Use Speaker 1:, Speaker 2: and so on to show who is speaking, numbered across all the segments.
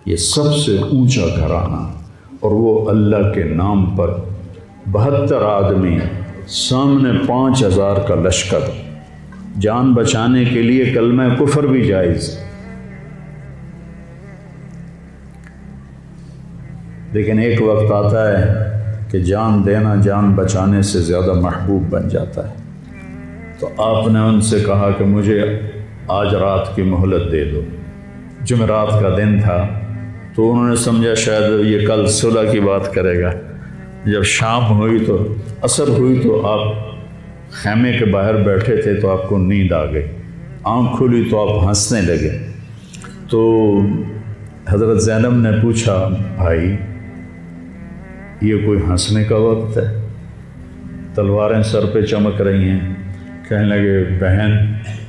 Speaker 1: یہ سب سے اونچا گھرانہ، اور وہ اللہ کے نام پر 72 آدمی، سامنے 5000 کا لشکر، جان بچانے کے لیے کلمہ کفر بھی جائز، لیکن ایک وقت آتا ہے کہ جان دینا جان بچانے سے زیادہ محبوب بن جاتا ہے۔ تو آپ نے ان سے کہا کہ مجھے آج رات کی مہلت دے دو۔ جمعرات کا دن تھا، تو انہوں نے سمجھا شاید یہ کل صلح کی بات کرے گا۔ جب شام ہوئی تو عصر ہوئی تو آپ خیمے کے باہر بیٹھے تھے، تو آپ کو نیند آ گئی، آنکھ کھلی تو آپ ہنسنے لگے۔ تو حضرت زینب نے پوچھا، بھائی یہ کوئی ہنسنے کا وقت ہے؟ تلواریں سر پہ چمک رہی ہیں۔ کہنے لگے، بہن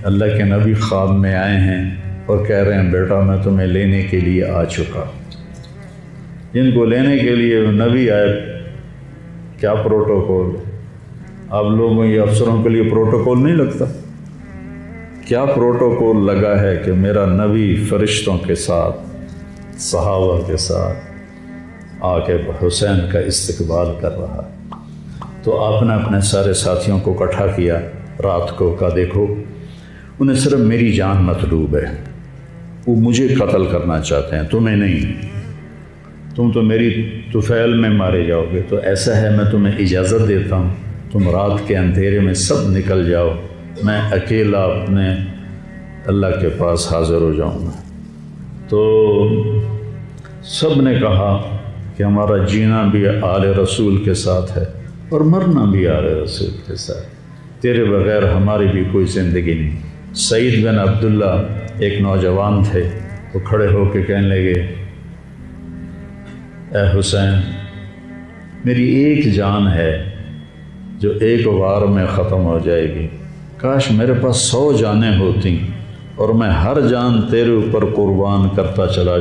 Speaker 1: اللہ کے نبی خواب میں آئے ہیں اور کہہ رہے ہیں بیٹا میں تمہیں لینے کے لیے آ چکا۔ جن کو لینے کے لیے نبی آئے، کیا پروٹوکول؟ آپ لوگوں یہ افسروں کے لیے پروٹوکول نہیں لگتا؟ کیا پروٹوکول لگا ہے کہ میرا نبی فرشتوں کے ساتھ، صحابہ کے ساتھ آ کے حسین کا استقبال کر رہا ہے۔ تو آپ نے اپنے سارے ساتھیوں کو اکٹھا کیا رات کو، کہا دیکھو انہیں صرف میری جان مطلوب ہے، وہ مجھے قتل کرنا چاہتے ہیں، تمہیں نہیں۔ تم تو میری طفیل میں مارے جاؤ گے، تو ایسا ہے میں تمہیں اجازت دیتا ہوں، تم رات کے اندھیرے میں سب نکل جاؤ، میں اکیلا اپنے اللہ کے پاس حاضر ہو جاؤں گا۔ تو سب نے کہا کہ ہمارا جینا بھی آل رسول کے ساتھ ہے اور مرنا بھی آل رسول کے ساتھ، تیرے بغیر ہماری بھی کوئی زندگی نہیں۔ سعید بن عبداللہ ایک نوجوان تھے، وہ کھڑے ہو کے کہنے لگے، اے حسین میری ایک جان ہے جو ایک وار میں ختم ہو جائے گی، کاش میرے پاس 100 جانیں ہوتیں اور میں ہر جان تیرے اوپر قربان کرتا چلا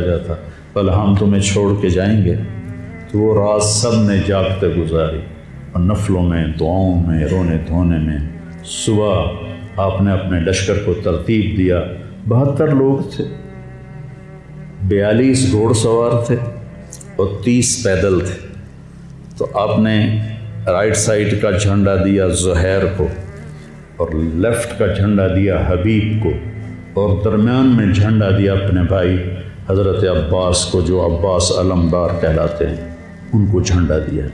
Speaker 1: جاتا، بل ہم تمہیں چھوڑ کے جائیں گے۔ تو وہ رات سب نے جاگتے گزاری، اور نفلوں میں، دعاؤں میں، رونے دھونے میں۔ صبح آپ نے اپنے لشکر کو ترتیب دیا، 72 لوگ تھے، 42 گھوڑ سوار تھے اور 30 پیدل تھے۔ تو آپ نے رائٹ سائڈ کا جھنڈا دیا زہیر کو، اور لیفٹ کا جھنڈا دیا حبیب کو، اور درمیان میں جھنڈا دیا اپنے بھائی حضرت عباس کو، جو عباس علمدار کہلاتے ہیں، ان کو جھنڈا دیا۔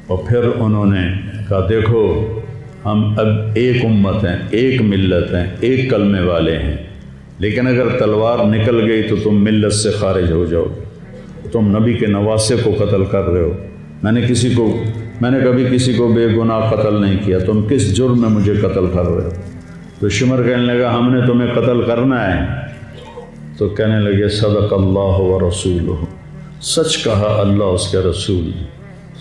Speaker 1: اور پھر انہوں نے کہا دیکھو ہم اب ایک امت ہیں، ایک ملت ہیں، ایک کلمے والے ہیں، لیکن اگر تلوار نکل گئی تو تم ملت سے خارج ہو جاؤ گے، تم نبی کے نواسے کو قتل کر رہے ہو، میں نے کبھی کسی کو بے گناہ قتل نہیں کیا، تم کس جرم میں مجھے قتل کر رہے ہو؟ تو شمر کہنے لگا ہم نے تمہیں قتل کرنا ہے۔ تو کہنے لگے صدق اللہ و رسولہ، سچ کہا اللہ اس کے رسول۔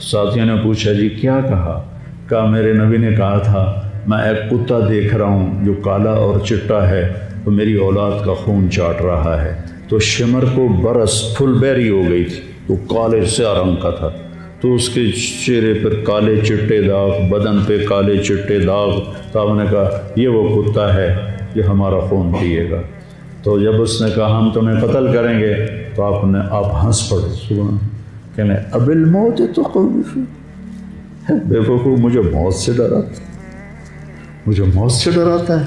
Speaker 1: ساتھیوں نے پوچھا جی کیا کہا میرے نبی نے کہا تھا میں ایک کتا دیکھ رہا ہوں جو کالا اور چٹا ہے، وہ میری اولاد کا خون چاٹ رہا ہے۔ تو شمر کو برس پھل بیری ہو گئی تھی، وہ کالے سیاہ رنگ کا تھا، تو اس کے چہرے پر کالے چٹے داغ، بدن پہ کالے چٹے داغ۔ تو آپ نے کہا یہ وہ کتا ہے یہ ہمارا خون پیے گا۔ تو جب اس نے کہا ہم تمہیں قتل کریں گے، تو آپ ہنس پڑے، سبحان، کہنے اب الموت تو خوف، بے وقوف مجھے موت سے ڈراتا ہے،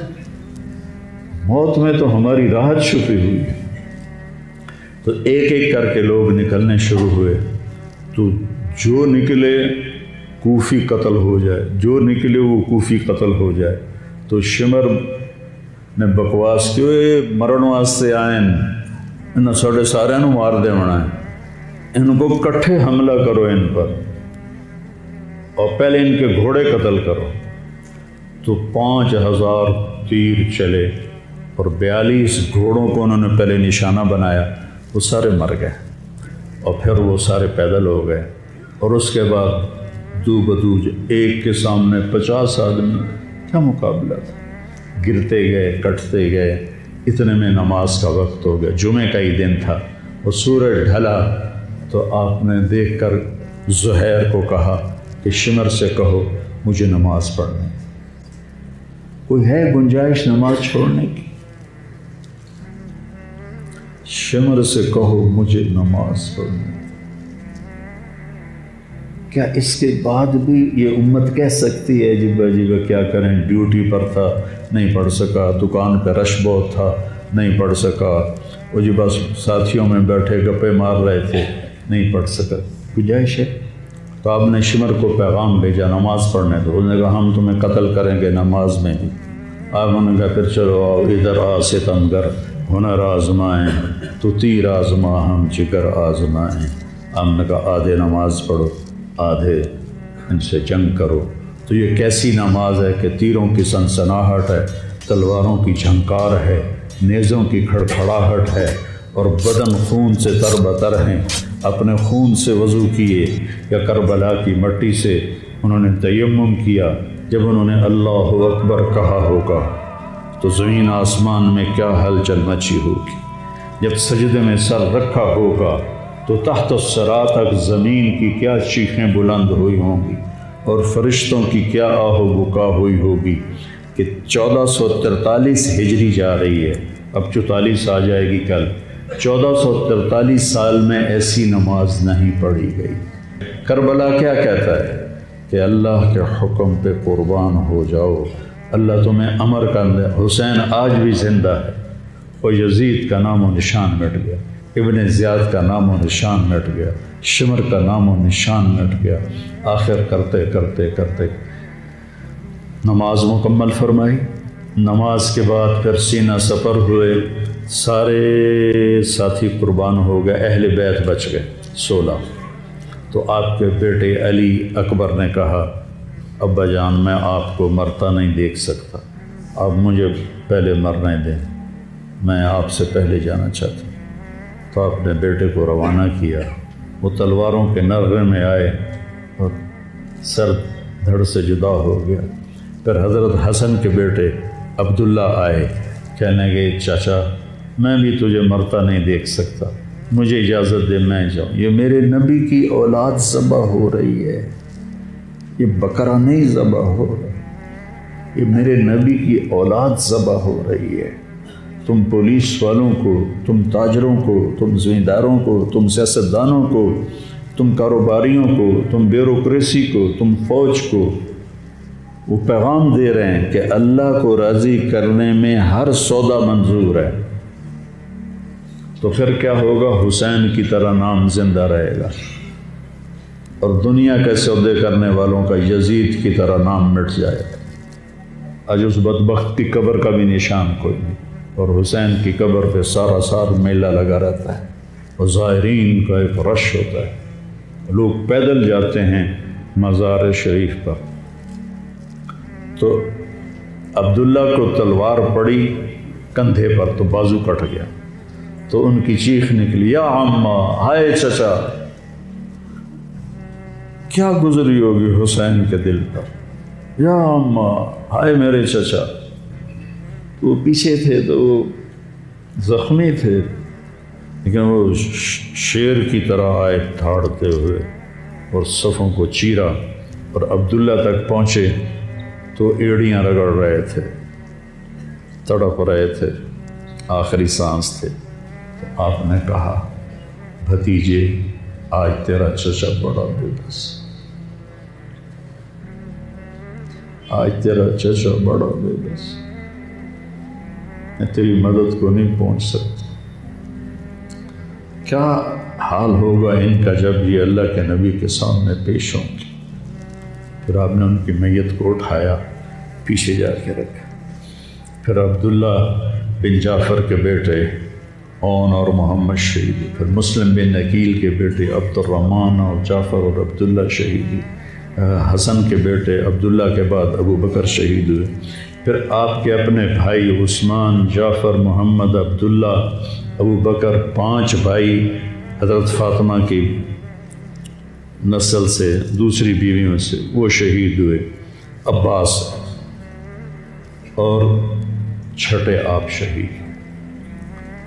Speaker 1: موت میں تو ہماری راحت چھپی ہوئی ہے۔ تو ایک ایک کر کے لوگ نکلنے شروع ہوئے، تو جو نکلے کوفی قتل ہو جائے، جو نکلے وہ کوفی قتل ہو جائے۔ تو شمر نے بکواس کی، مرن واسطے آئے انہوں ساڑھے سارے مار دے ہونا ہے، ان کو کٹھے حملہ کرو ان پر، اور پہلے ان کے گھوڑے قتل کرو۔ تو 5000 تیر چلے، اور 42 گھوڑوں کو انہوں نے پہلے نشانہ بنایا، وہ سارے مر گئے، اور پھر وہ سارے پیدل ہو گئے۔ اور اس کے بعد دو بدو ایک کے سامنے 50 آدمی، کیا مقابلہ تھا، گرتے گئے، کٹتے گئے، اتنے میں نماز کا وقت ہو گیا، جمعے کا ہی دن تھا، اور سورج ڈھلا۔ تو آپ نے دیکھ کر زہیر کو کہا کہ شمر سے کہو مجھے نماز پڑھنے، کوئی ہے گنجائش نماز چھوڑنے کی؟ شمر سے کہو مجھے نماز پڑھنے۔ کیا اس کے بعد بھی یہ امت کہہ سکتی ہے جی کیا کریں، ڈیوٹی پر تھا نہیں پڑھ سکا، دکان پہ رش بہت تھا نہیں پڑھ سکا، وہ جی بس ساتھیوں میں بیٹھے گپے مار رہے تھے نہیں پڑھ سکا، گنجائش ہے؟ تو آپ نے شمر کو پیغام بھیجا نماز پڑھنے دو، انہوں نے کہا ہم تمہیں قتل کریں گے نماز میں بھی۔ آپ نے کہا پھر چلو آؤ ادھر آ ستمگر، ہنر آزمائیں تو تیر آزما ہم جگر آزمائیں۔ ہم نے کہا آدھے نماز پڑھو آدھے ان سے جنگ کرو۔ تو یہ کیسی نماز ہے کہ تیروں کی سنسناہٹ ہے، تلواروں کی جھنکار ہے، نیزوں کی کھڑکھڑاہٹ ہے، اور بدن خون سے تر بتر ہیں۔ اپنے خون سے وضو کیے یا کربلا کی مٹی سے انہوں نے تیمم کیا۔ جب انہوں نے اللہ اکبر کہا ہوگا تو زمین آسمان میں کیا ہلچل مچی ہوگی۔ جب سجدے میں سر رکھا ہوگا تو تحت الثری تک زمین کی کیا چیخیں بلند ہوئی ہوں گی، اور فرشتوں کی کیا آہ و بکا ہوئی ہوگی کہ 1443 ہجری جا رہی ہے، اب 44 آ جائے گی کل۔ 1443 سال میں ایسی نماز نہیں پڑھی گئی۔ کربلا کیا کہتا ہے کہ اللہ کے حکم پہ قربان ہو جاؤ، اللہ تمہیں امر کر دے۔ حسین آج بھی زندہ ہے، اور یزید کا نام و نشان مٹ گیا، ابن زیاد کا نام و نشان مٹ گیا، شمر کا نام و نشان مٹ گیا۔ آخر کرتے کرتے کرتے نماز مکمل فرمائی۔ نماز کے بعد پھر سینہ سپر ہوئے، سارے ساتھی قربان ہو گئے، اہل بیت بچ گئے 16۔ تو آپ کے بیٹے علی اکبر نے کہا ابا جان میں آپ کو مرتا نہیں دیکھ سکتا، آپ مجھے پہلے مرنے دیں، میں آپ سے پہلے جانا چاہتا ہوں۔ تو آپ نے بیٹے کو روانہ کیا، وہ تلواروں کے نغمے میں آئے اور سر دھڑ سے جدا ہو گیا۔ پھر حضرت حسن کے بیٹے عبداللہ آئے، کہنے لگے چاچا میں بھی تجھے مرتا نہیں دیکھ سکتا، مجھے اجازت دے میں جاؤں، یہ میرے نبی کی اولاد ذبح ہو رہی ہے، یہ بکرا نہیں ذبح ہو رہا، یہ میرے نبی کی اولاد ذبح ہو رہی ہے۔ تم پولیس والوں کو، تم تاجروں کو، تم زمینداروں کو، تم سیاستدانوں کو، تم کاروباریوں کو، تم بیوروکریسی کو، تم فوج کو وہ پیغام دے رہے ہیں کہ اللہ کو راضی کرنے میں ہر سودا منظور ہے۔ تو پھر کیا ہوگا؟ حسین کی طرح نام زندہ رہے گا، اور دنیا کے سودے کرنے والوں کا یزید کی طرح نام مٹ جائے گا۔ آج اس بدبخت کی قبر کا بھی نشان کوئی نہیں، اور حسین کی قبر پہ سارا سال میلہ لگا رہتا ہے، اور زائرین کا ایک رش ہوتا ہے، لوگ پیدل جاتے ہیں مزار شریف پر۔ تو عبداللہ کو تلوار پڑی کندھے پر تو بازو کٹ گیا، تو ان کی چیخ نکلی یا عمّا، ہائے چچا، کیا گزری ہوگی حسین کے دل پر، یا عمّا، ہائے میرے چچا۔ وہ پیچھے تھے تو وہ زخمی تھے، لیکن وہ شیر کی طرح آئے دھاڑتے ہوئے اور صفوں کو چیرا، اور عبداللہ تک پہنچے تو ایڑیاں رگڑ رہے تھے، تڑپ رہے تھے، آخری سانس تھے۔ تو آپ نے کہا بھتیجے آج تیرا چچا بڑا بے بس، آج تیرا چچا بڑا بے بس، میں تیری مدد کو نہیں پہنچ سکتا۔ کیا حال ہوگا ان کا جب یہ اللہ کے نبی کے سامنے پیش ہوں گے۔ پھر آپ نے ان کی میت کو اٹھایا، پیچھے جا کے رکھا۔ پھر عبداللہ بن جعفر کے بیٹے اون اور محمد شہید، پھر مسلم بن عقیل کے بیٹے عبد الرحمن اور جعفر اور عبداللہ شہید، حسن کے بیٹے عبداللہ کے بعد ابو بکر شہید ہوئے۔ پھر آپ کے اپنے بھائی عثمان، جعفر، محمد، عبداللہ، ابو بکر، 5 بھائی حضرت فاطمہ کی نسل سے، دوسری بیویوں سے، وہ شہید ہوئے، عباس، اور چھٹے آپ شہید۔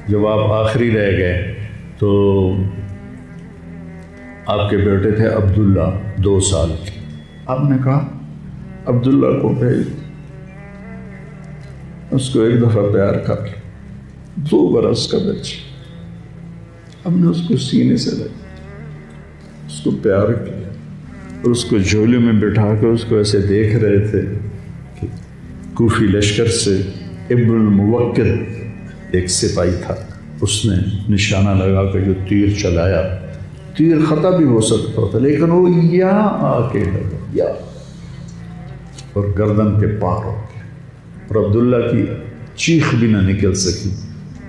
Speaker 1: جب آپ آخری رہ گئے تو آپ کے بیٹے تھے عبداللہ 2 سال کے، آپ نے کہا عبداللہ کو بھیج، اس کو ایک دفعہ پیار کر، 2 برس کا بچہ، ہم نے اس کو سینے سے لگا، اس کو پیار کیا اور اس کو جھولے میں بٹھا کے اس کو ایسے دیکھ رہے تھے کہ کوفی لشکر سے ابن الموکل ایک سپاہی تھا، اس نے نشانہ لگا کے جو تیر چلایا، تیر خطا بھی ہو سکتا تھا لیکن وہ یہاں آ کے لگا یا اور گردن کے پار ہو گیا اور عبداللہ کی چیخ بھی نہ نکل سکی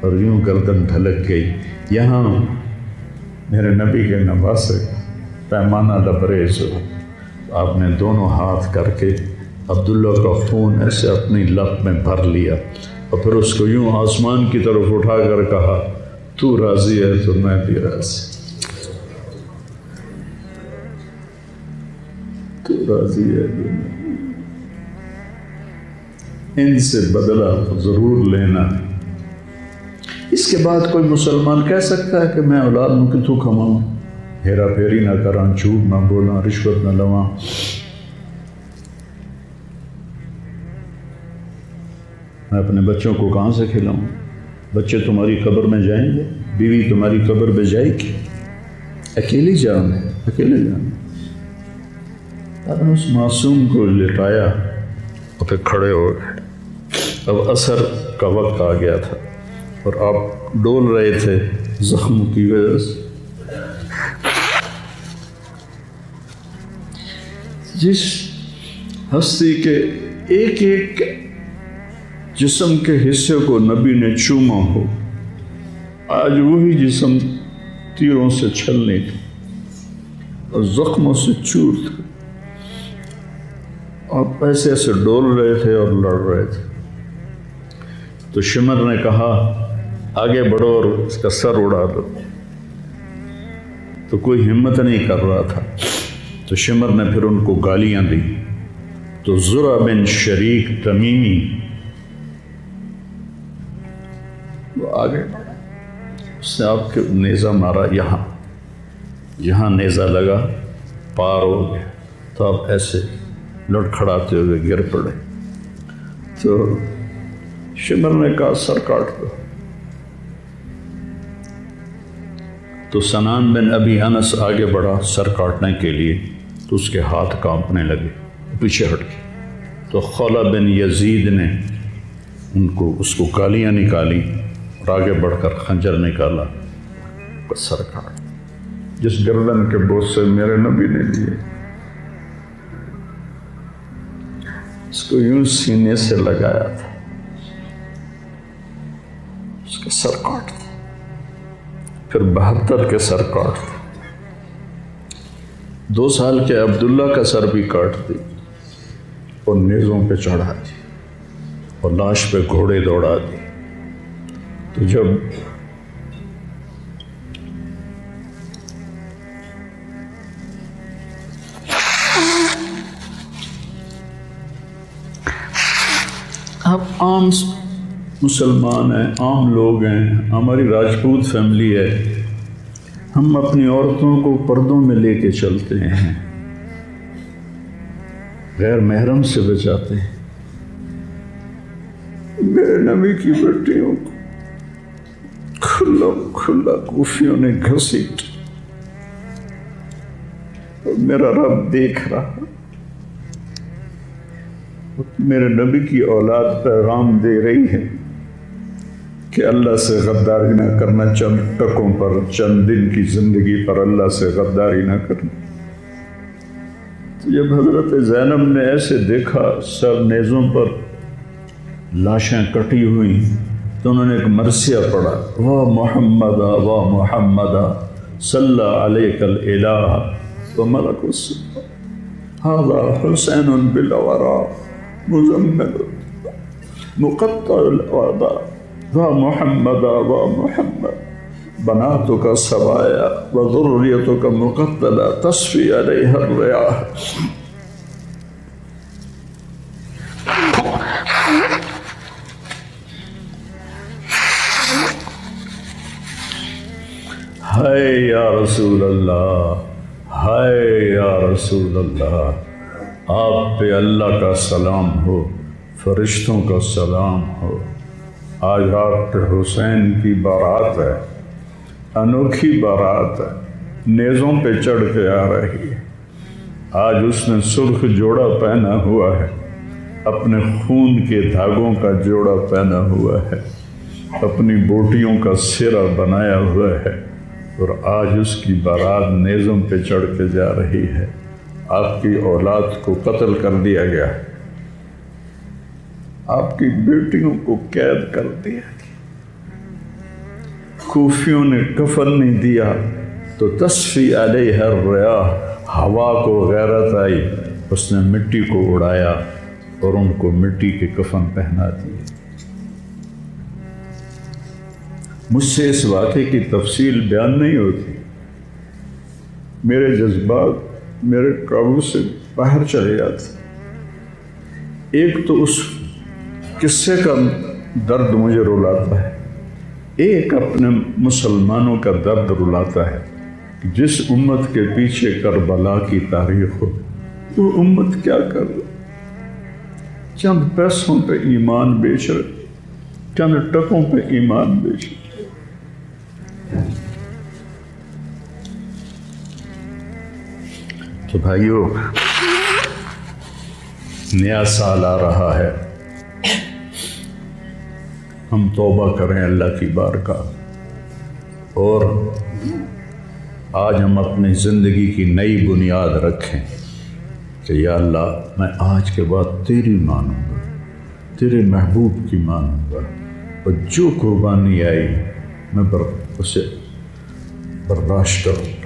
Speaker 1: اور یوں گردن ڈھلک گئی۔ یہاں میرے نبی کے نواسے پیمانہ لبریز ہو، آپ نے دونوں ہاتھ کر کے عبداللہ کا خون ایسے اپنی لب میں بھر لیا اور پھر اس کو یوں آسمان کی طرف اٹھا کر کہا تو راضی ہے تو میں بھی راضی، تو راضی ہے تو میں۔ ان سے بدلہ تو ضرور لینا۔ اس کے بعد کوئی مسلمان کہہ سکتا ہے کہ میں اولاد نو کتوں کماؤں، ہیرا پھیری نہ کراں، جھوٹ نہ بولاں، رشوت نہ لواں۔ میں اپنے بچوں کو کہاں سے کھلاؤں؟ بچے تمہاری قبر میں جائیں گے، بیوی تمہاری قبر پہ جائے گی، اکیلی جانا ہے، اکیلے جانا۔ اس معصوم کو لٹایا اور پھر کھڑے ہو گئے۔ اب عصر کا وقت آ گیا تھا اور آپ ڈول رہے تھے زخم کی وجہ سے۔ جس ہستی کے ایک ایک جسم کے حصے کو نبی نے چوما ہو، آج وہی جسم تیروں سے چھلنے تھے اور زخموں سے چور تھے۔ آپ ایسے ایسے ڈول رہے تھے اور لڑ رہے تھے۔ تو شمر نے کہا آگے بڑھو اور اس کا سر اڑا دو، تو کوئی ہمت نہیں کر رہا تھا۔ تو شمر نے پھر ان کو گالیاں دی۔ تو زرع بن شریک تمیمی وہ آگے بڑھا، اس نے آپ کے نیزہ مارا، یہاں نیزہ لگا، پار ہو گیا، تو آپ ایسے لڑکھڑاتے ہوئے گر پڑے۔ تو شمر نے کہا سر کاٹ دو۔ تو سنان بن ابی انس آگے بڑھا سر کاٹنے کے لیے، تو اس کے ہاتھ کانپنے لگے، پیچھے ہٹ گئے۔ تو خولہ بن یزید نے اس کو گالیاں نکالی اور آگے بڑھ کر خنجر نکالا، سر کاٹ۔ جس گردن کے بوسے میرے نبی نے لیے، اس کو یوں سینے سے لگایا تھا، اس کا سر کاٹ دیا۔ پھر 72 کے سر کاٹ دیا۔ 2 سال کے عبداللہ کا سر بھی کاٹ دی اور نیزوں پہ چڑھا دی اور لاش پہ گھوڑے دوڑا دی۔ تو جب آپ عام مسلمان ہیں، عام لوگ ہیں، ہماری راجپوت فیملی ہے، ہم اپنی عورتوں کو پردوں میں لے کے چلتے ہیں، غیر محرم سے بچاتے ہیں۔ میرے نبی کی بیٹیوں کو کھلا کوفیوں نے گھسیٹ، اور میرا رب دیکھ رہا، میرے نبی کی اولاد پیغام دے رہی ہے کہ اللہ سے غداری نہ کرنا، چند ٹکوں پر، چند دن کی زندگی پر اللہ سے غداری نہ کرنا۔ تو جب حضرت زینب نے ایسے دیکھا سب نیزوں پر لاشیں کٹی ہوئی، تو انہوں نے ایک مرثیہ پڑھا، واہ محمد واہ محمد صلی علیک الالہ وملک السماء ھذا حسین بالورا مزمل مقطع الاعضاء واہ محمد واہ محمد بناتک سوایا وذریتک مقتلہ تصفی علیہ الریاح۔ ہائے یا رسول اللہ، ہائے یا رسول اللہ، آپ پہ اللہ کا سلام ہو، فرشتوں کا سلام ہو۔ آج آپ کے حسین کی بارات ہے، انوکھی بارات ہے، نیزوں پہ چڑھ کے آ رہی ہے۔ آج اس نے سرخ جوڑا پہنا ہوا ہے، اپنے خون کے دھاگوں کا جوڑا پہنا ہوا ہے، اپنی بوٹیوں کا سرا بنایا ہوا ہے، اور آج اس کی بارات نیزوں پہ چڑھ کے جا رہی ہے۔ آپ کی اولاد کو قتل کر دیا گیا، آپ کی بیٹیوں کو قید کر دیا گیا، کوفیوں نے کفن نہیں دیا تو تصفی علیہ الریاح، ہوا کو غیرت آئی، اس نے مٹی کو اڑایا اور ان کو مٹی کے کفن پہنا دیے۔ مجھ سے اس واقعے کی تفصیل بیان نہیں ہوتی، میرے جذبات میرے قابو سے باہر چلے جاتے۔ ایک تو اس قصے کا درد مجھے رلاتا ہے، ایک اپنے مسلمانوں کا درد رلاتا ہے۔ جس امت کے پیچھے کربلا کی تاریخ ہو، وہ امت کیا کر رہی؟ چند پیسوں پہ ایمان بیچ رہے، چند ٹکوں پہ ایمان بیچ رہے۔ تو بھائیو، نیا سال آ رہا ہے، ہم توبہ کریں اللہ کی بارگاہ، اور آج ہم اپنی زندگی کی نئی بنیاد رکھیں کہ یا اللہ، میں آج کے بعد تیری مانوں گا، تیرے محبوب کی مانوں گا، اور جو قربانی آئی میں اسے برداشت کروں گا۔